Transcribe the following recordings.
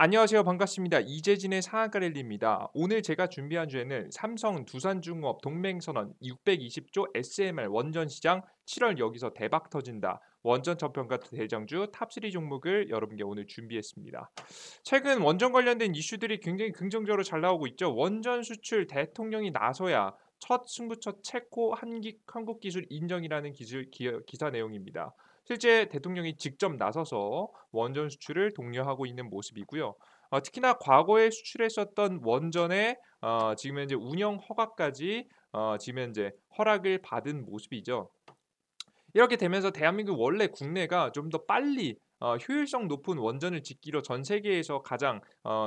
안녕하세요. 반갑습니다. 이재진의 상한가 랠리입니다. 오늘 제가 준비한 주제는 삼성 두산중공업 동맹선언 620조 SMR 원전 시장 7월 여기서 대박 터진다. 원전 저평가 대장주 탑3 종목을 여러분께 오늘 준비했습니다. 최근 원전 관련된 이슈들이 굉장히 긍정적으로 잘 나오고 있죠. 원전 수출 대통령이 나서야 첫 승부처 체코 한국 기술 인정이라는 기사 내용입니다. 실제 대통령이 직접 나서서 원전 수출을 독려하고 있는 모습이고요. 특히나 과거에 수출했었던 원전의 지금 현재 운영 허가까지 지금 현재 허락을 받은 모습이죠. 이렇게 되면서 대한민국 원래 국내가 좀 더 빨리 효율성 높은 원전을 짓기로 전 세계에서 가장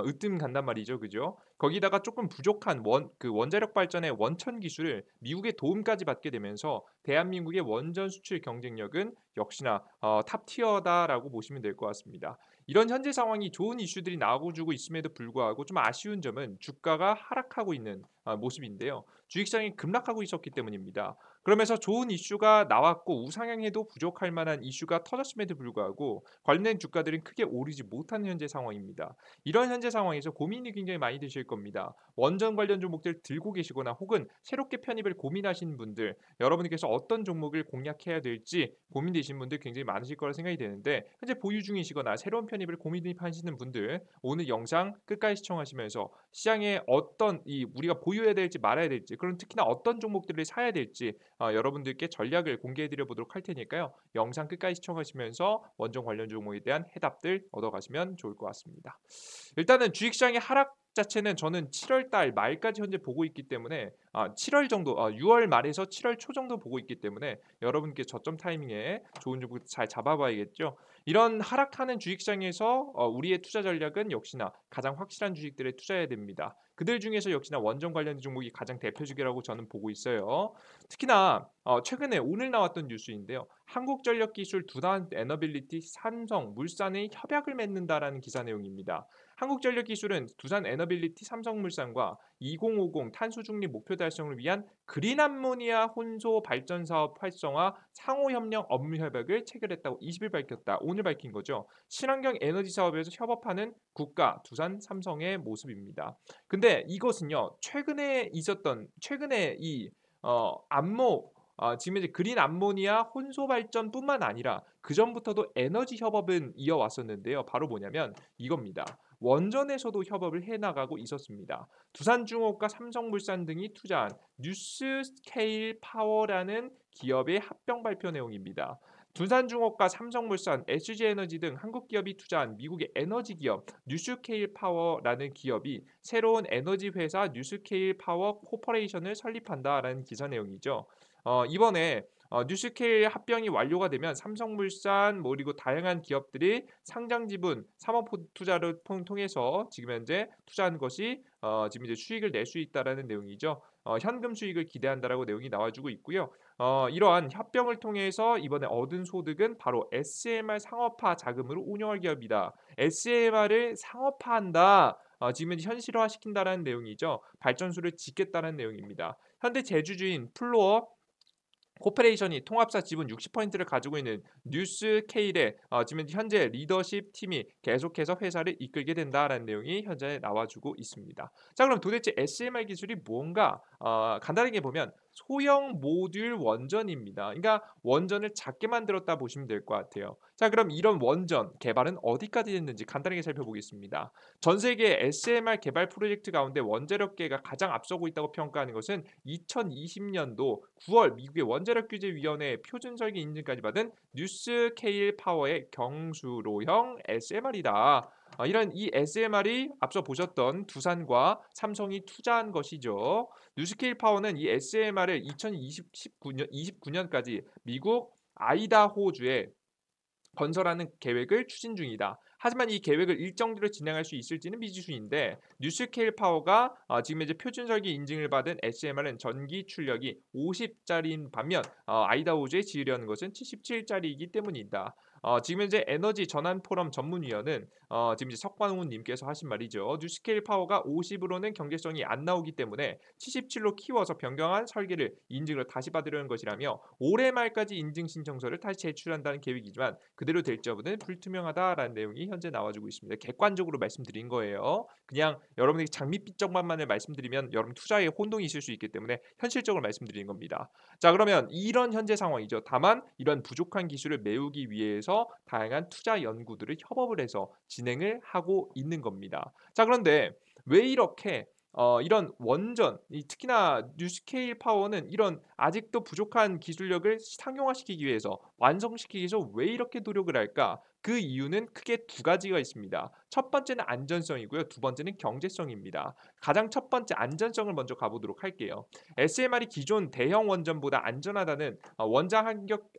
으뜸 간단 말이죠. 그죠? 거기다가 조금 부족한 원자력 발전의 원천 기술을 미국의 도움까지 받게 되면서 대한민국의 원전 수출 경쟁력은 역시나 탑 티어다라고 보시면 될 것 같습니다. 이런 현재 상황이 좋은 이슈들이 나오고 주고 있음에도 불구하고 좀 아쉬운 점은 주가가 하락하고 있는 모습인데요. 주식시장이 급락하고 있었기 때문입니다. 그러면서 좋은 이슈가 나왔고 우상향해도 부족할 만한 이슈가 터졌음에도 불구하고 관련된 주가들은 크게 오르지 못하는 현재 상황입니다. 이런 현재 상황에서 고민이 굉장히 많이 되실 겁니다. 원전 관련 종목들 들고 계시거나 혹은 새롭게 편입을 고민하시는 분들, 여러분께서 어떤 종목을 공략해야 될지 고민되시는 분들 굉장히 많으실 거라 생각이 되는데 현재 보유 중이시거나 새로운 편입을 고민하시는 분들 오늘 영상 끝까지 시청하시면서 시장에 어떤 우리가 보유해야 될지 말아야 될지 그런 특히나 어떤 종목들을 사야 될지 여러분들께 전략을 공개해 드려 보도록 할 테니까요. 영상 끝까지 시청하시면서 원전 관련 종목에 대한 해답들 얻어가시면 좋을 것 같습니다. 일단은 주식시장의 하락 자체는 저는 7월 달 말까지 현재 보고 있기 때문에 7월 정도 6월 말에서 7월 초 정도 보고 있기 때문에 여러분께 저점 타이밍에 좋은 종목 잘 잡아봐야겠죠. 이런 하락하는 주식시장에서 우리의 투자 전략은 역시나 가장 확실한 주식들에 투자해야 됩니다. 그들 중에서 역시나 원전 관련 종목이 가장 대표적이라고 저는 보고 있어요. 특히나 최근에 오늘 나왔던 뉴스인데요. 한국전력기술, 두산 에너빌리티, 삼성, 물산의 협약을 맺는다라는 기사 내용입니다. 한국전력기술은 두산 에너빌리티, 삼성물산과 2050 탄소 중립 목표 달성을 위한 그린 암모니아 혼소 발전 사업 활성화 상호 협력 업무 협약을 체결했다고 20일 밝혔다. 오늘 밝힌 거죠. 친환경 에너지 사업에서 협업하는 국가 두산 삼성의 모습입니다. 근데 이것은요. 최근에 이 암모 지금 이제 그린 암모니아 혼소 발전뿐만 아니라 그전부터도 에너지 협업은 이어왔었는데요. 바로 뭐냐면 이겁니다. 원전에서도 협업을 해 나가고 있었습니다. 두산중업과 삼성물산 등이 투자한 뉴스스케일 파워라는 기업의 합병 발표 내용입니다. 두산중업과 삼성물산, SG에너지 등 한국 기업이 투자한 미국의 에너지 기업 뉴스케일 파워라는 기업이 새로운 에너지 회사 뉴스케일 파워 코퍼레이션을 설립한다라는 기사 내용이죠. 이번에 뉴스케일 합병이 완료가 되면 삼성물산 그리고 다양한 기업들이 상장 지분 사모펀 투자를 통해서 지금 현재 투자한 것이 지금 이제 수익을 낼 수 있다라는 내용이죠. 현금 수익을 기대한다라고 내용이 나와주고 있고요. 이러한 협병을 통해서 이번에 얻은 소득은 바로 SMR 상업화 자금으로 운영할 기업이다. SMR을 상업화한다. 지금 현실화시킨다라는 내용이죠. 발전소를 짓겠다는 내용입니다. 현대 제주주인 플로어 코퍼레이션이 통합사 지분 60%를 가지고 있는 뉴스케일의 지금 현재 리더십 팀이 계속해서 회사를 이끌게 된다라는 내용이 현재 나와주고 있습니다. 자, 그럼 도대체 SMR 기술이 뭔가 간단하게 보면 소형 모듈 원전입니다. 그러니까 원전을 작게 만들었다 보시면 될 것 같아요. 자, 그럼 이런 원전 개발은 어디까지 됐는지 간단하게 살펴보겠습니다. 전 세계 SMR 개발 프로젝트 가운데 원자력계가 가장 앞서고 있다고 평가하는 것은 2020년도 9월 미국의 원자력 규제 위원회 표준 설계 인증까지 받은 뉴스케일 파워의 경수로형 SMR이다. 이런 이 SMR이 앞서 보셨던 두산과 삼성이 투자한 것이죠. 뉴스케일 파워는 이 SMR을 29년까지 미국 아이다호주에 건설하는 계획을 추진 중이다. 하지만 이 계획을 일정대로 진행할 수 있을지는 미지수인데 뉴스케일 파워가 지금 이제 표준 설계 인증을 받은 SMR은 전기 출력이 50짜리인 반면 아이다호주에 지으려는 것은 77짜리이기 때문이다. 지금 현재 에너지 전환 포럼 전문위원은 지금 이제 석관훈 님께서 하신 말이죠. 뉴스케일 파워가 50으로는 경제성이 안 나오기 때문에 77로 키워서 변경한 설계를 인증을 다시 받으려는 것이라며 올해 말까지 인증 신청서를 다시 제출한다는 계획이지만 그대로 될지 여부는 불투명하다라는 내용이 현재 나와주고 있습니다. 객관적으로 말씀드린 거예요. 그냥 여러분에게 장밋빛 정만만을 말씀드리면 여러분 투자에 혼동이 있을 수 있기 때문에 현실적으로 말씀드리는 겁니다. 자, 그러면 이런 현재 상황이죠. 다만 이런 부족한 기술을 메우기 위해서 다양한 투자 연구들을 협업을 해서 진행을 하고 있는 겁니다. 자, 그런데 왜 이렇게 이런 원전, 특히나 뉴스케일 파워는 이런 아직도 부족한 기술력을 상용화시키기 위해서 완성시키기 위해서 왜 이렇게 노력을 할까? 그 이유는 크게 두 가지가 있습니다. 첫 번째는 안전성이고요. 두 번째는 경제성입니다. 가장 첫 번째 안전성을 먼저 가보도록 할게요. SMR이 기존 대형 원전보다 안전하다는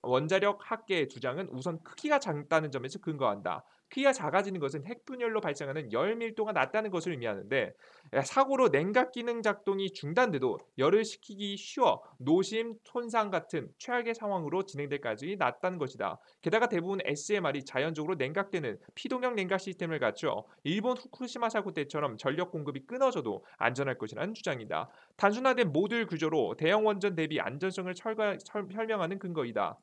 원자력 학계의 주장은 우선 크기가 작다는 점에서 근거한다. 크기가 작아지는 것은 핵분열로 발생하는 열 밀도가 낮다는 것을 의미하는데 사고로 냉각 기능 작동이 중단돼도 열을 식히기 쉬워 노심, 손상 같은 최악의 상황으로 진행될 가능성이 낮다는 것이다. 게다가 대부분 SMR이 자연적으로 냉각되는 피동형 냉각 시스템을 갖춰 일본 후쿠시마 사고 때처럼 전력 공급이 끊어져도 안전할 것이라는 주장이다. 단순화된 모듈 구조로 대형 원전 대비 안전성을 설명하는 근거이다.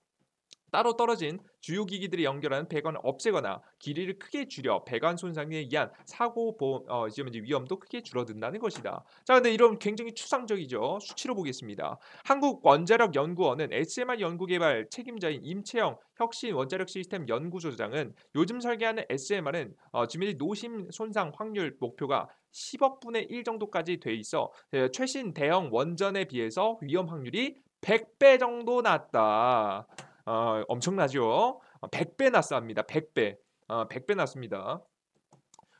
따로 떨어진 주요 기기들이 연결하는 배관을 없애거나 길이를 크게 줄여 배관 손상에 의한 사고 보험 지금 이제 위험도 크게 줄어든다는 것이다. 자, 근데 이런 굉장히 추상적이죠. 수치로 보겠습니다. 한국원자력연구원은 SMR 연구개발 책임자인 임채영 혁신 원자력 시스템 연구소장은 요즘 설계하는 SMR은 지금 이 노심 손상 확률 목표가 10억 분의 1 정도까지 돼 있어 최신 대형 원전에 비해서 위험 확률이 100배 정도 낮다. 엄청나죠. 100배 낮습니다. 100배. 100배 낮습니다.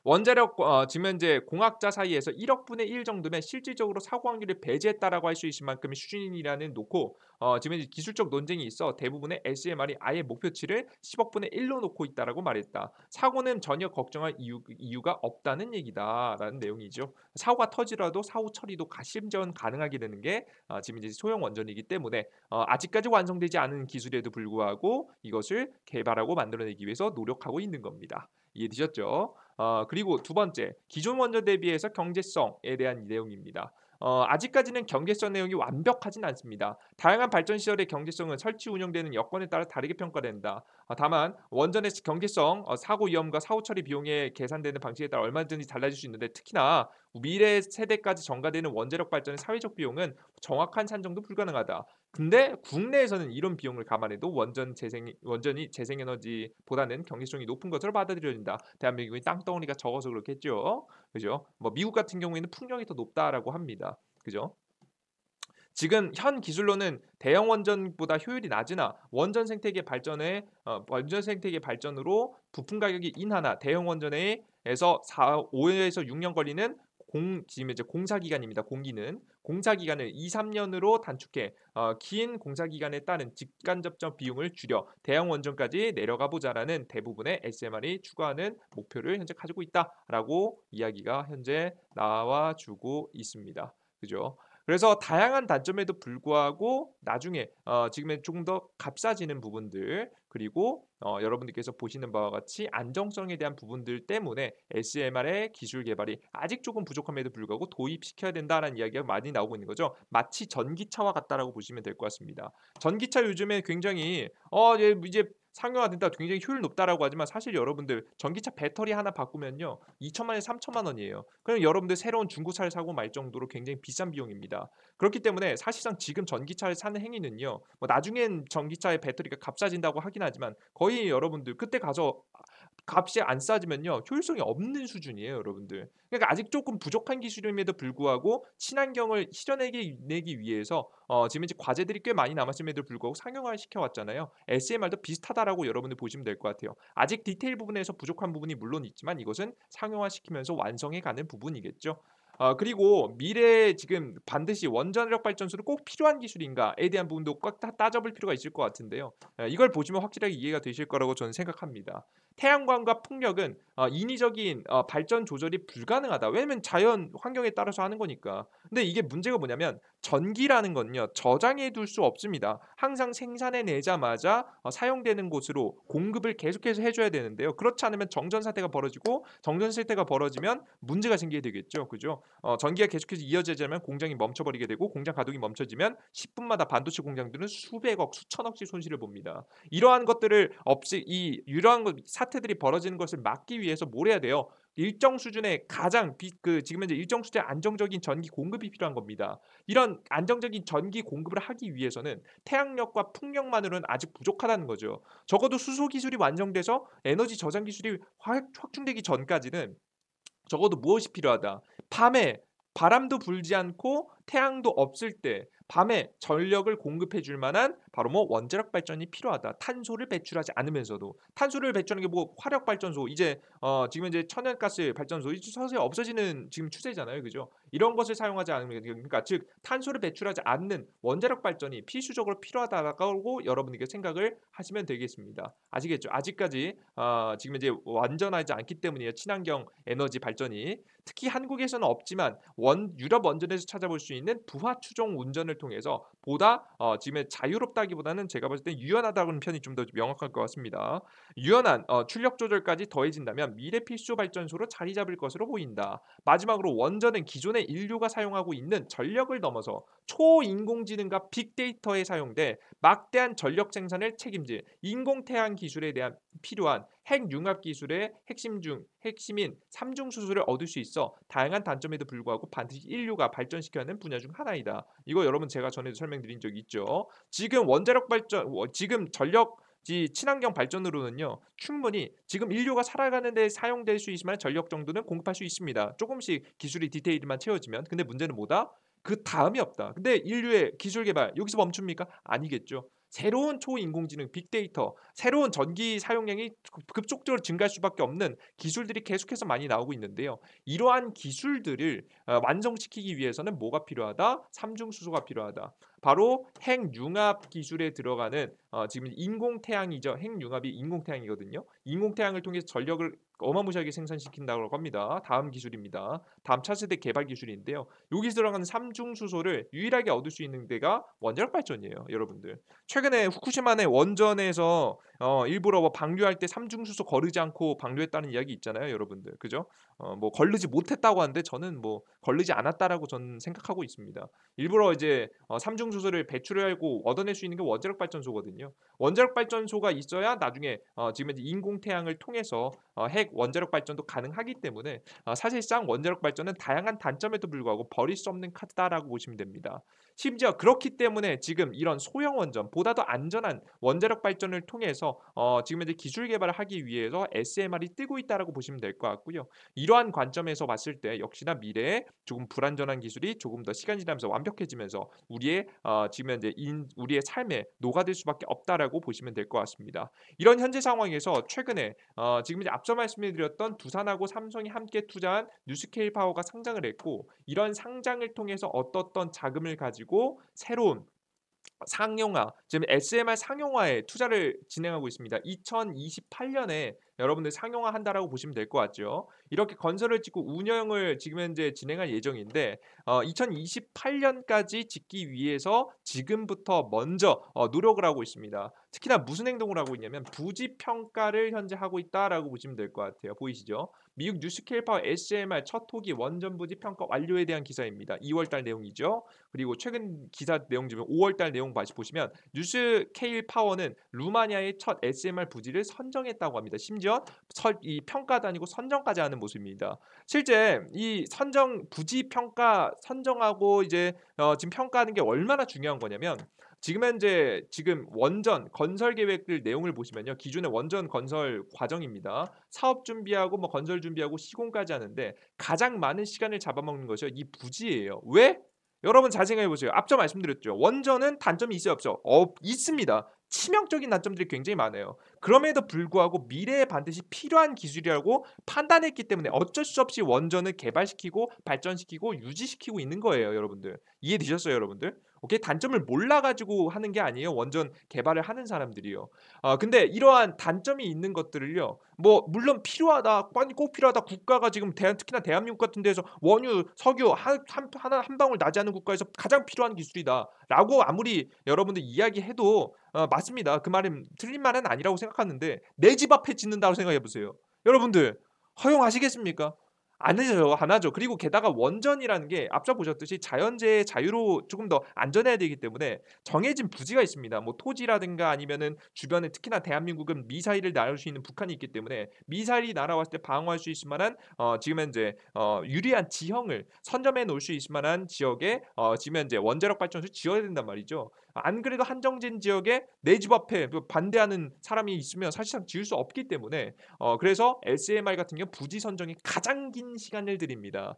원자력 지금 현재 공학자 사이에서 1억 분의 1 정도면 실질적으로 사고 확률을 배제했다라고 할 수 있을 만큼의 수준이라는 놓고 지금 현재 기술적 논쟁이 있어 대부분의 SMR이 아예 목표치를 10억 분의 1로 놓고 있다라고 말했다. 사고는 전혀 걱정할 이유가 없다는 얘기다라는 내용이죠. 사고가 터지더라도 사후 처리도 가심전 가능하게 되는 게 지금 이제 소형 원전이기 때문에 아직까지 완성되지 않은 기술에도 불구하고 이것을 개발하고 만들어내기 위해서 노력하고 있는 겁니다. 이해되셨죠? 그리고 두 번째, 기존 원전 대비해서 경제성에 대한 내용입니다. 아직까지는 경제성 내용이 완벽하진 않습니다. 다양한 발전 시설의 경제성은 설치 운영되는 여건에 따라 다르게 평가된다. 다만 원전의 경제성, 사고 위험과 사후 처리 비용에 계산되는 방식에 따라 얼마든지 달라질 수 있는데 특히나 미래 세대까지 전가되는 원자력 발전의 사회적 비용은 정확한 산정도 불가능하다. 근데 국내에서는 이런 비용을 감안해도 원전이 재생에너지보다는 경제성이 높은 것으로 받아들여진다. 대한민국이 땅덩어리가 적어서 그렇겠죠. 그죠? 뭐 미국 같은 경우에는 풍력이 더 높다라고 합니다. 그죠? 지금 현 기술로는 대형 원전보다 효율이 낮으나 원전 생태계 발전으로 부품 가격이 인하나 대형 원전에서 5에서 6년 걸리는 지금 이제 공사 기간입니다. 공사 기간을 2, 3년으로 단축해 긴 공사 기간에 따른 직간접적 비용을 줄여 대형 원전까지 내려가 보자라는 대부분의 SMR이 추구하는 목표를 현재 가지고 있다라고 이야기가 현재 나와주고 있습니다. 그죠? 그래서 다양한 단점에도 불구하고 나중에 지금은 조금 더 값싸지는 부분들 그리고 여러분들께서 보시는 바와 같이 안정성에 대한 부분들 때문에 SMR의 기술 개발이 아직 조금 부족함에도 불구하고 도입시켜야 된다라는 이야기가 많이 나오고 있는 거죠. 마치 전기차와 같다라고 보시면 될 것 같습니다. 전기차 요즘에 굉장히 이제 상용화된다 굉장히 효율 높다라고 하지만 사실 여러분들 전기차 배터리 하나 바꾸면요 2천만 원, 3천만 원이에요. 그럼 여러분들 새로운 중고차를 사고 말 정도로 굉장히 비싼 비용입니다. 그렇기 때문에 사실상 지금 전기차를 사는 행위는요. 뭐 나중엔 전기차의 배터리가 값싸진다고 하긴 하지만 거의 여러분들 그때 가서 값이 안 싸지면요. 효율성이 없는 수준이에요, 여러분들. 그러니까 아직 조금 부족한 기술임에도 불구하고 친환경을 실현내기 위해서 지금 이제 과제들이 꽤 많이 남았음에도 불구하고 상용화 시켜왔잖아요. SMR도 비슷하다라고 여러분들 보시면 될 것 같아요. 아직 디테일 부분에서 부족한 부분이 물론 있지만 이것은 상용화 시키면서 완성해 가는 부분이겠죠. 그리고 미래에 지금 반드시 원자력 발전소는 꼭 필요한 기술인가에 대한 부분도 꼭 따져볼 필요가 있을 것 같은데요. 이걸 보시면 확실하게 이해가 되실 거라고 저는 생각합니다. 태양광과 풍력은 인위적인 발전 조절이 불가능하다. 왜냐면 자연 환경에 따라서 하는 거니까. 근데 이게 문제가 뭐냐면 전기라는 건요. 저장해 둘 수 없습니다. 항상 생산해 내자마자 사용되는 곳으로 공급을 계속해서 해 줘야 되는데요. 그렇지 않으면 정전 사태가 벌어지고 정전 사태가 벌어지면 문제가 생기게 되겠죠. 그죠? 전기가 계속해서 이어지자면 공장이 멈춰버리게 되고 공장 가동이 멈춰지면 10분마다 반도체 공장들은 수백억, 수천억씩 손실을 봅니다. 이러한 것들을 없이 이 이러한 사태들이 벌어지는 것을 막기 위해서 뭘 해야 돼요? 일정 수준의 가장 지금 현재 일정 수준의 안정적인 전기 공급이 필요한 겁니다. 이런 안정적인 전기 공급을 하기 위해서는 태양력과 풍력만으로는 아직 부족하다는 거죠. 적어도 수소 기술이 완성돼서 에너지 저장 기술이 확충되기 전까지는 적어도 무엇이 필요하다. 밤에 바람도 불지 않고 태양도 없을 때 밤에 전력을 공급해 줄 만한 바로 뭐 원자력 발전이 필요하다. 탄소를 배출하지 않으면서도 탄소를 배출하는 게 뭐 화력 발전소 이제 지금 이제 천연가스 발전소 이제 서서히 없어지는 지금 추세잖아요. 그죠? 이런 것을 사용하지 않으면 그러니까 즉 탄소를 배출하지 않는 원자력 발전이 필수적으로 필요하다고 여러분에게 생각을 하시면 되겠습니다. 아시겠죠? 아직까지 지금 이제 완전하지 않기 때문이에요. 친환경 에너지 발전이 특히 한국에서는 없지만 유럽 원전에서 찾아볼 수 있는 부하 추종 운전을 통해서 보다 지금의 자유롭다기보다는 제가 봤을 때 유연하다는 편이 좀 더 명확할 것 같습니다. 유연한 출력 조절까지 더해진다면 미래 필수 발전소로 자리 잡을 것으로 보인다. 마지막으로 원전은 기존의 인류가 사용하고 있는 전력을 넘어서 초인공지능과 빅데이터에 사용돼 막대한 전력 생산을 책임질 인공태양 기술에 대한 필요한 핵융합 기술의 핵심인 삼중 수소를 얻을 수 있어 다양한 단점에도 불구하고 반드시 인류가 발전시켜야 하는 분야 중 하나이다. 이거 여러분 제가 전에도 설명드린 적이 있죠. 지금 원자력 발전, 지금 전력 친환경 발전으로는요 충분히 지금 인류가 살아가는 데 사용될 수 있을 만한 전력 정도는 공급할 수 있습니다. 조금씩 기술이 디테일만 채워지면. 근데 문제는 뭐다? 그 다음이 없다. 근데 인류의 기술 개발 여기서 멈춥니까? 아니겠죠. 새로운 초인공지능, 빅데이터, 새로운 전기 사용량이 급속도로 증가할 수밖에 없는 기술들이 계속해서 많이 나오고 있는데요. 이러한 기술들을 완성시키기 위해서는 뭐가 필요하다? 삼중수소가 필요하다. 바로 핵융합 기술에 들어가는 지금 인공태양이죠. 핵융합이 인공태양이거든요. 인공태양을 통해서 전력을 어마무시하게 생산시킨다고 합니다. 다음 기술입니다. 다음 차세대 개발 기술인데요. 여기서 들어가는 삼중수소를 유일하게 얻을 수 있는 데가 원자력 발전이에요, 여러분들. 최근에 후쿠시마의 원전에서 일부러 뭐 방류할 때 삼중수소 거르지 않고 방류했다는 이야기 있잖아요, 여러분들. 그죠? 뭐 거르지 못했다고 하는데 저는 뭐 거르지 않았다라고 저는 생각하고 있습니다. 일부러 이제 삼중수소를 배출하고 얻어낼 수 있는 게 원자력 발전소거든요. 원자력 발전소가 있어야 나중에 지금 이제 인공태양을 통해서 핵 원자력 발전도 가능하기 때문에 사실상 원자력 발전은 다양한 단점에도 불구하고 버릴 수 없는 카드다라고 보시면 됩니다. 심지어 그렇기 때문에 지금 이런 소형 원전 보다 더 안전한 원자력 발전을 통해서 지금 이제 기술 개발을 하기 위해서 SMR이 뜨고 있다라고 보시면 될 것 같고요. 이러한 관점에서 봤을 때 역시나 미래에 조금 불안전한 기술이 조금 더 시간이 지나면서 완벽해지면서 우리의 지금 현재 우리의 삶에 녹아들 수밖에 없다라고 보시면 될 것 같습니다. 이런 현재 상황에서 최근에 지금 이제 앞서 말씀드렸던 두산하고 삼성이 함께 투자한 뉴스케일 파워가 상장을 했고 이런 상장을 통해서 어떤 자금을 가지고 새로운 상용화, 지금 SMR 상용화에 투자를 진행하고 있습니다. 2028년에 여러분들 상용화한다라고 보시면 될 것 같죠. 이렇게 건설을 짓고 운영을 지금 현재 진행할 예정인데 2028년까지 짓기 위해서 지금부터 먼저 노력을 하고 있습니다. 특히나 무슨 행동을 하고 있냐면 부지 평가를 현재 하고 있다라고 보시면 될 것 같아요. 보이시죠? 미국 뉴스케일 파워 SMR 첫 호기 원전 부지 평가 완료에 대한 기사입니다. 2월달 내용이죠. 그리고 최근 기사 내용 중 5월달 내용 다시 보시면 뉴스케일 파워는 루마니아의 첫 SMR 부지를 선정했다고 합니다. 심지어 이 평가도 아니고 선정까지 하는 모습입니다. 실제 이 선정 부지 평가 선정하고 이제 지금 평가하는 게 얼마나 중요한 거냐면 지금 현재 지금 원전 건설 계획들 내용을 보시면요. 기존의 원전 건설 과정입니다. 사업 준비하고 뭐 건설 준비하고 시공까지 하는데 가장 많은 시간을 잡아먹는 것이 이 부지예요. 왜? 여러분 잘 생각해 보세요. 앞서 말씀드렸죠. 원전은 단점이 있어요, 없어요? 있습니다. 치명적인 단점들이 굉장히 많아요. 그럼에도 불구하고 미래에 반드시 필요한 기술이라고 판단했기 때문에 어쩔 수 없이 원전을 개발시키고 발전시키고 유지시키고 있는 거예요, 여러분들. 이해되셨어요, 여러분들? 오케이? 단점을 몰라 가지고 하는 게 아니에요. 원전 개발을 하는 사람들이요. 근데 이러한 단점이 있는 것들을요. 뭐 물론 필요하다. 아니 꼭 필요하다. 국가가 지금 특히나 대한민국 같은 데서 원유, 석유 한 방울 나지 않는 국가에서 가장 필요한 기술이다라고 아무리 여러분들 이야기해도 맞습니다. 그 말은 틀린 말은 아니라고 생각하는데 내 집 앞에 짓는다고 생각해 보세요. 여러분들 허용하시겠습니까? 안 하죠. 안 하죠. 그리고 게다가 원전이라는 게 앞서 보셨듯이 자연재해 자유로 조금 더 안전해야 되기 때문에 정해진 부지가 있습니다. 뭐 토지라든가 아니면은 주변에 특히나 대한민국은 미사일을 날릴 수 있는 북한이 있기 때문에 미사일이 날아왔을 때 방어할 수 있을 만한 지금 현재 유리한 지형을 선점해 놓을 수 있을 만한 지역에 지금 현재 원자력 발전소를 지어야 된단 말이죠. 안 그래도 한정된 지역에 내 집 앞에 그 반대하는 사람이 있으면 사실상 지을 수 없기 때문에 그래서 SMR 같은 경우 부지 선정이 가장 긴 시간을 들입니다.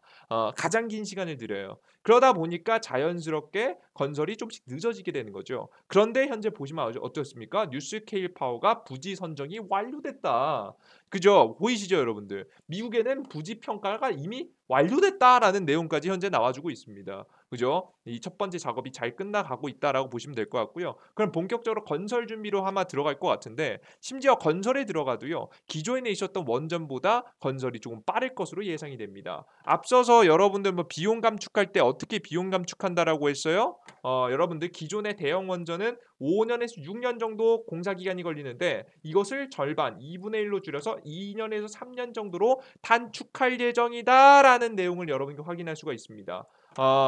가장 긴 시간을 들여요. 그러다 보니까 자연스럽게 건설이 좀씩 늦어지게 되는 거죠. 그런데 현재 보시면 어떻습니까? 뉴스케일 파워가 부지 선정이 완료됐다. 그죠? 보이시죠, 여러분들? 미국에는 부지 평가가 이미 완료됐다라는 내용까지 현재 나와주고 있습니다. 그죠? 이 첫 번째 작업이 잘 끝나가고 있다라고 보시면 될 것 같고요. 그럼 본격적으로 건설 준비로 아마 들어갈 것 같은데 심지어 건설에 들어가도요. 기존에 있었던 원전보다 건설이 조금 빠를 것으로 예상이 됩니다. 앞서서 여러분들 뭐 비용 감축할 때 어떻게 비용 감축한다라고 했어요? 여러분들 기존의 대형 원전은 5년에서 6년 정도 공사 기간이 걸리는데 이것을 절반 2분의 1로 줄여서 2년에서 3년 정도로 단축할 예정이다라는 내용을 여러분께 확인할 수가 있습니다.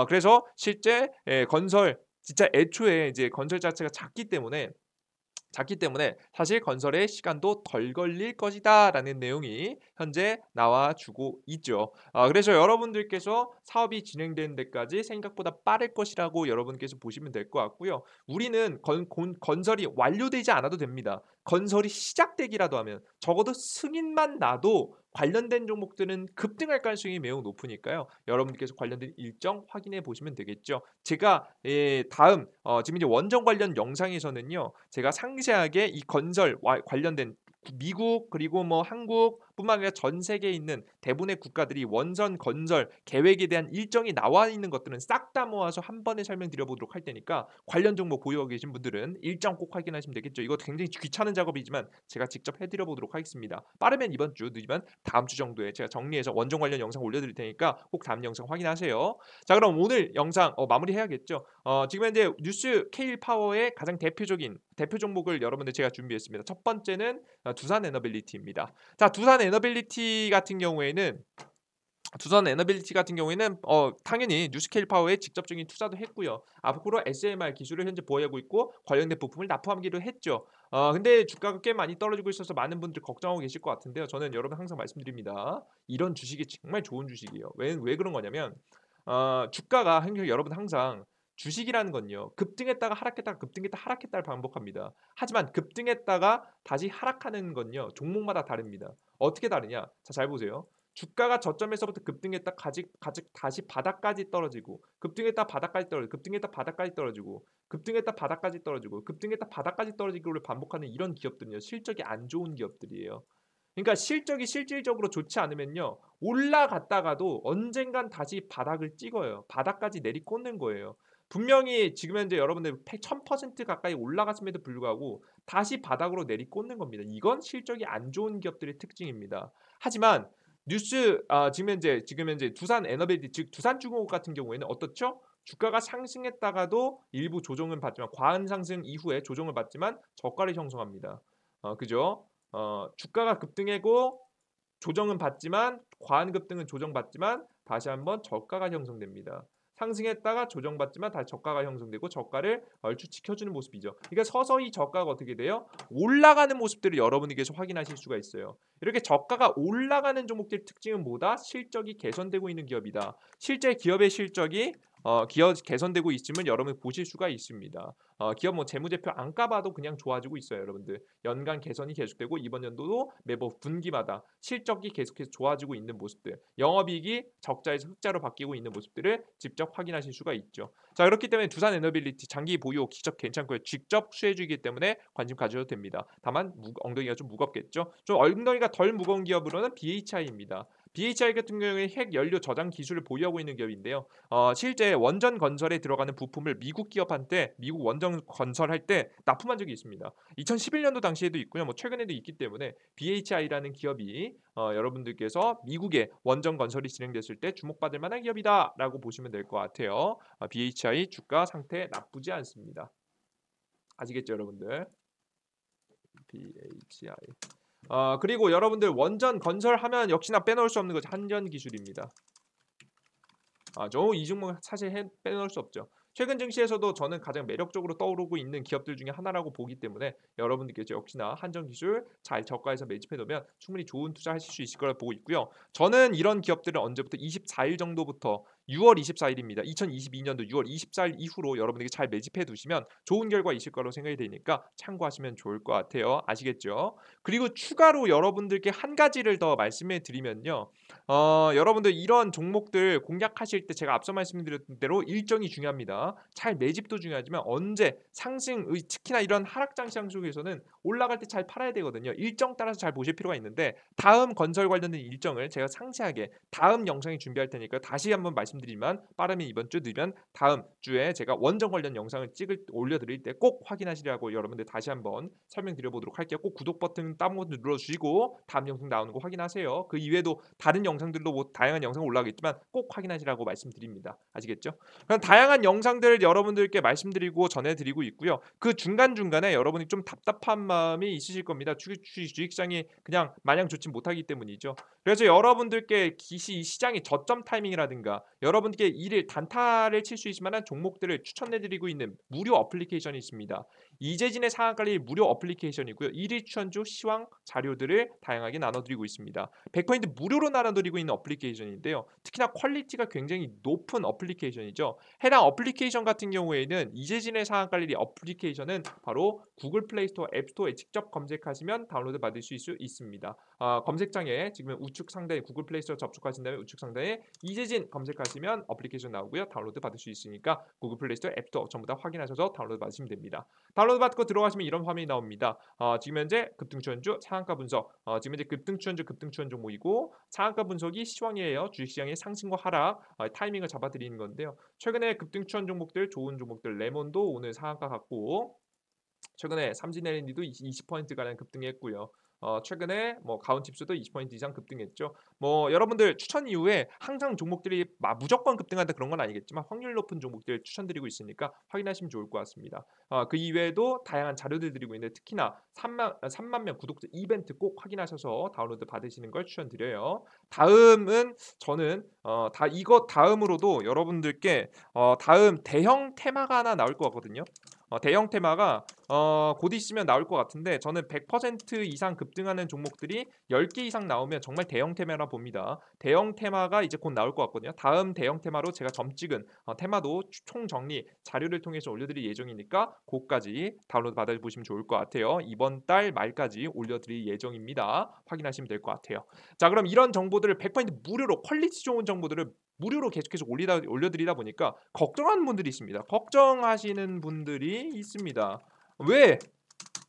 그래서 실제 건설 진짜 애초에 이제 건설 자체가 작기 때문에 사실 건설의 시간도 덜 걸릴 것이다라는 내용이 현재 나와주고 있죠. 그래서 여러분들께서 사업이 진행되는 데까지 생각보다 빠를 것이라고 여러분께서 보시면 될 것 같고요. 우리는 건설이 완료되지 않아도 됩니다. 건설이 시작되기라도 하면 적어도 승인만 나도 관련된 종목들은 급등할 가능성이 매우 높으니까요. 여러분께서 관련된 일정 확인해 보시면 되겠죠. 제가 다음 지금 이제 원전 관련 영상에서는요. 제가 상세하게 이 건설 관련된 미국 그리고 뭐 한국뿐만 아니라 전 세계에 있는 대부분의 국가들이 원전 건설 계획에 대한 일정이 나와 있는 것들은 싹 다 모아서 한 번에 설명드려 보도록 할 테니까 관련 정보 보유하고 계신 분들은 일정 꼭 확인하시면 되겠죠. 이거 굉장히 귀찮은 작업이지만 제가 직접 해드려 보도록 하겠습니다. 빠르면 이번 주, 늦으면 다음 주 정도에 제가 정리해서 원전 관련 영상 올려드릴 테니까 꼭 다음 영상 확인하세요. 자, 그럼 오늘 영상 마무리해야겠죠. 지금 현재 뉴스 케일 파워의 가장 대표적인 대표 종목을 여러분들 제가 준비했습니다. 첫 번째는 두산 에너빌리티입니다. 자, 두산 에너빌리티 같은 경우에는 당연히 뉴스케일 파워에 직접적인 투자도 했고요. 앞으로 SMR 기술을 현재 보유하고 있고 관련된 부품을 납품하기로 했죠. 근데 주가가 꽤 많이 떨어지고 있어서 많은 분들이 걱정하고 계실 것 같은데요. 저는 여러분 항상 말씀드립니다. 이런 주식이 정말 좋은 주식이에요. 왜 그런 거냐면 주가가 여러분 항상 주식이라는 건요. 급등했다가 하락했다가 급등했다가 하락했다를 반복합니다. 하지만 급등했다가 다시 하락하는 건요. 종목마다 다릅니다. 어떻게 다르냐? 자, 잘 보세요. 주가가 저점에서부터 급등했다 다시 바닥까지 떨어지고 급등했다 바닥까지 떨어지고 급등했다 바닥까지 떨어지고 급등했다 바닥까지 떨어지고 급등했다 바닥까지 떨어지기를 반복하는 이런 기업들은요. 실적이 안 좋은 기업들이에요. 그러니까 실적이 실질적으로 좋지 않으면요. 올라갔다가도 언젠간 다시 바닥을 찍어요. 바닥까지 내리꽂는 거예요. 분명히 지금 현재 여러분들 1000% 가까이 올라갔음에도 불구하고 다시 바닥으로 내리꽂는 겁니다. 이건 실적이 안 좋은 기업들의 특징입니다. 하지만 지금 현재 두산 에너빌리티 즉 두산중공업 같은 경우에는 어떻죠? 주가가 상승했다가도 일부 조정을 받지만 과한 상승 이후에 조정을 받지만 저가를 형성합니다. 그죠? 주가가 급등하고 조정은 받지만 과한 급등은 조정받지만 다시 한번 저가가 형성됩니다. 상승했다가 조정받지만 다시 저가가 형성되고 저가를 얼추 지켜주는 모습이죠. 그러니까 서서히 저가가 어떻게 돼요? 올라가는 모습들을 여러분이 계속 확인하실 수가 있어요. 이렇게 저가가 올라가는 종목들의 특징은 뭐다? 실적이 개선되고 있는 기업이다. 실제 기업의 실적이 기업 개선되고 있음을 여러분 보실 수가 있습니다. 기업 뭐 재무제표 안 까봐도 그냥 좋아지고 있어요, 여러분들. 연간 개선이 계속되고 이번 연도도 매번 분기마다 실적이 계속해서 좋아지고 있는 모습들, 영업이익이 적자에서 흑자로 바뀌고 있는 모습들을 직접 확인하실 수가 있죠. 자, 그렇기 때문에 두산 에너빌리티 장기 보유 기적 괜찮고요. 직접 수혜주이기 때문에 관심 가져도 됩니다. 다만 엉덩이가 좀 무겁겠죠. 좀 엉덩이가 덜 무거운 기업으로는 BHI입니다. BHI 같은 경우에 핵 연료 저장 기술을 보유하고 있는 기업인데요. 실제 원전 건설에 들어가는 부품을 미국 기업한테 미국 원전 건설할 때 납품한 적이 있습니다. 2011년도 당시에도 있고요. 뭐 최근에도 있기 때문에 BHI라는 기업이 여러분들께서 미국의 원전 건설이 진행됐을 때 주목받을 만한 기업이다라고 보시면 될 것 같아요. BHI 주가 상태 나쁘지 않습니다. 아시겠죠, 여러분들? BHI. 그리고 여러분들 원전 건설하면 역시나 빼놓을 수 없는 것이 한전 기술입니다. 이 종목 사실 빼놓을 수 없죠. 최근 증시에서도 저는 가장 매력적으로 떠오르고 있는 기업들 중에 하나라고 보기 때문에 여러분들께서 역시나 한전기술 잘 저가에서 매집해두면 충분히 좋은 투자하실 수 있을 거라 보고 있고요. 저는 이런 기업들은 언제부터 24일 정도부터 6월 24일입니다. 2022년도 6월 24일 이후로 여러분들이 잘 매집해 두시면 좋은 결과 있을 거라고 생각이 되니까 참고하시면 좋을 것 같아요. 아시겠죠? 그리고 추가로 여러분들께 한 가지를 더 말씀해 드리면요. 여러분들 이런 종목들 공략하실 때 제가 앞서 말씀드렸던 대로 일정이 중요합니다. 잘 매집도 중요하지만 언제 상승의 특히나 이런 하락장 시장 속에서는 올라갈 때 잘 팔아야 되거든요. 일정 따라서 잘 보실 필요가 있는데 다음 건설 관련된 일정을 제가 상세하게 다음 영상에 준비할 테니까 다시 한번 말씀드리면 빠르면 이번 주 늦으면 다음 주에 제가 원전 관련 영상을 올려드릴 때 꼭 확인하시라고 여러분들 다시 한번 설명드려보도록 할게요. 꼭 구독 버튼 다운로드 눌러주시고 다음 영상 나오는 거 확인하세요. 그 이외에도 다른 영상들도 뭐 다양한 영상 올라가겠지만 꼭 확인하시라고 말씀드립니다. 아시겠죠? 그럼 다양한 영상들 여러분들께 말씀드리고 전해드리고 있고요. 그 중간중간에 여러분이 좀 답답한 마음이 있으실 겁니다. 주식시장이 그냥 마냥 좋지 못하기 때문이죠. 그래서 여러분들께 시장의 저점 타이밍이라든가 여러분께 일일 단타를 칠 수 있을 만한 종목들을 추천해드리고 있는 무료 어플리케이션이 있습니다. 이재진의 상한가리 무료 어플리케이션이고요. 일일 추천주 시황 자료들을 다양하게 나눠드리고 있습니다. 100% 무료로 나눠드리고 있는 어플리케이션인데요. 특히나 퀄리티가 굉장히 높은 어플리케이션이죠. 해당 어플리케이션 같은 경우에는 이재진의 상한가리 어플리케이션은 바로 구글 플레이스토어, 앱스토어에 직접 검색하시면 다운로드 받을 수 있습니다. 검색창에 지금 우측 상단에 구글 플레이스토어 접속하신 다음에 우측 상단에 이재진 검색하시면 어플리케이션 나오고요. 다운로드 받을 수 있으니까 구글 플레이스토어, 앱스토어 전부 다 확인하셔서 다운로드 받으시면 됩니다. 다운로드 받고 들어가시면 이런 화면이 나옵니다. 지금 현재 급등추천주 상한가 분석, 지금 현재 급등추천주 급등추천 종목이고 상한가 분석이 시황이에요. 주식시장의 상승과 하락 타이밍을 잡아드리는 건데요. 최근에 급등추천 종목들 좋은 종목들 레몬도 오늘 상한가 갔고 최근에 삼진LND도 20%가량 급등했고요. 최근에 뭐 가온칩스도 20% 이상 급등했죠. 뭐 여러분들 추천 이후에 항상 종목들이 무조건 급등한다 그런 건 아니겠지만 확률 높은 종목들 추천드리고 있으니까 확인하시면 좋을 것 같습니다. 그 이외에도 다양한 자료들 드리고 있는데 특히나 3만 명 구독자 이벤트 꼭 확인하셔서 다운로드 받으시는 걸 추천드려요. 다음은 저는 이것 다음으로도 여러분들께 다음 대형 테마가 하나 나올 것 같거든요. 대형 테마가 곧 있으면 나올 것 같은데 저는 100% 이상 급등하는 종목들이 10개 이상 나오면 정말 대형 테마라 봅니다. 대형 테마가 이제 곧 나올 것 같거든요. 다음 대형 테마로 제가 점 찍은 테마도 총정리 자료를 통해서 올려드릴 예정이니까 그것까지 다운로드 받아보시면 좋을 것 같아요. 이번 달 말까지 올려드릴 예정입니다. 확인하시면 될 것 같아요. 자, 그럼 이런 정보들을 100% 무료로 퀄리티 좋은 정보들을 무료로 계속해서 올려드리다 보니까 걱정하는 분들이 있습니다. 걱정하시는 분들이 있습니다. 왜?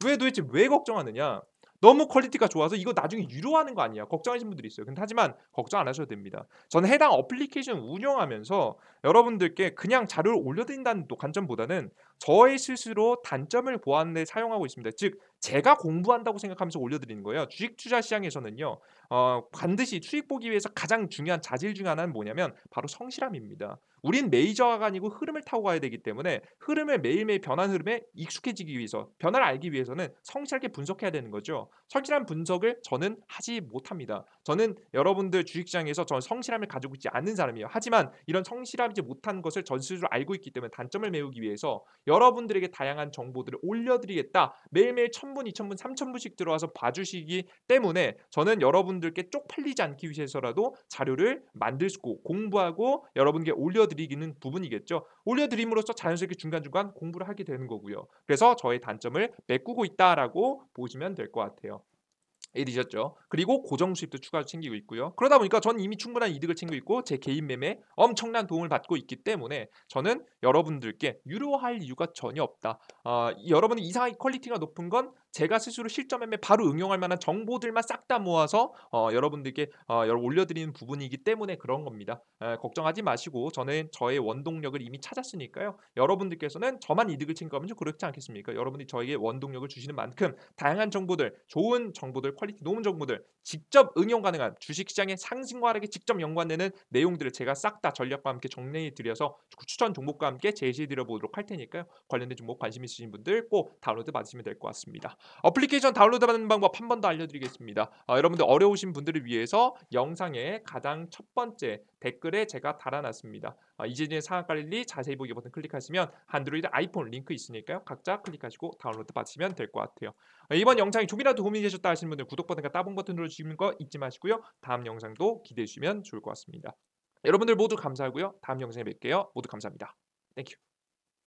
도대체 왜 걱정하느냐? 너무 퀄리티가 좋아서 이거 나중에 유료하는 거 아니야? 걱정하시는 분들이 있어요. 하지만 걱정 안 하셔도 됩니다. 저는 해당 어플리케이션 운영하면서 여러분들께 그냥 자료를 올려드린다는 관점보다는 저의 스스로 단점을 보완해 사용하고 있습니다. 즉 제가 공부한다고 생각하면서 올려드리는 거예요. 주식 투자 시장에서는요. 반드시 수익 보기 위해서 가장 중요한 자질 중 하나는 뭐냐면 바로 성실함입니다. 우린 메이저가 아니고 흐름을 타고 가야 되기 때문에 흐름을 매일매일 변하는 흐름에 익숙해지기 위해서 변화를 알기 위해서는 성실하게 분석해야 되는 거죠. 성실한 분석을 저는 하지 못합니다. 저는 여러분들 주식시장에서 저는 성실함을 가지고 있지 않는 사람이에요. 하지만 이런 성실하지 못한 것을 전 스스로 알고 있기 때문에 단점을 메우기 위해서 여러분들에게 다양한 정보들을 올려드리겠다. 매일매일 1,000분, 2,000분, 3,000분씩 들어와서 봐주시기 때문에 저는 여러분들께 쪽팔리지 않기 위해서라도 자료를 만들고 공부하고 여러분께 올려드리기는 부분이겠죠. 올려드림으로써 자연스럽게 중간중간 공부를 하게 되는 거고요. 그래서 저의 단점을 메꾸고 있다라고 보시면 될 것 같아요. 이해되셨죠? 그리고 고정 수입도 추가로 챙기고 있고요. 그러다 보니까 저는 이미 충분한 이득을 챙기고 있고 제 개인 매매에 엄청난 도움을 받고 있기 때문에 저는 여러분들께 유료할 이유가 전혀 없다. 여러분이 이상하게 퀄리티가 높은 건 제가 스스로 실전 매매 바로 응용할 만한 정보들만 싹 다 모아서 여러분들께 올려드리는 부분이기 때문에 그런 겁니다. 걱정하지 마시고 저는 저의 원동력을 이미 찾았으니까요. 여러분들께서는 저만 이득을 챙겨가면 좀 그렇지 않겠습니까? 여러분이 저에게 원동력을 주시는 만큼 다양한 정보들, 좋은 정보들, 퀄리티 높은 정보들 직접 응용 가능한 주식시장의 상승과 하락에 직접 연관되는 내용들을 제가 싹 다 전략과 함께 정리해 드려서 추천 종목과 함께 제시해 드려 보도록 할 테니까요. 관련된 종목 관심 있으신 분들 꼭 다운로드 받으시면 될 것 같습니다. 어플리케이션 다운로드 받는 방법 한 번 더 알려드리겠습니다. 여러분들 어려우신 분들을 위해서 영상의 가장 첫 번째 댓글에 제가 달아놨습니다. 이재진의 상한가랠리 자세히 보기 버튼 클릭하시면 안드로이드, 아이폰 링크 있으니까요. 각자 클릭하시고 다운로드 받으시면 될 것 같아요. 이번 영상이 조금이라도 도움이 되셨다 하시는 분들 구독 버튼과 따봉 버튼 눌러주시는 거 잊지 마시고요. 다음 영상도 기대해 주시면 좋을 것 같습니다. 여러분들 모두 감사하고요. 다음 영상에 뵐게요. 모두 감사합니다. 땡큐.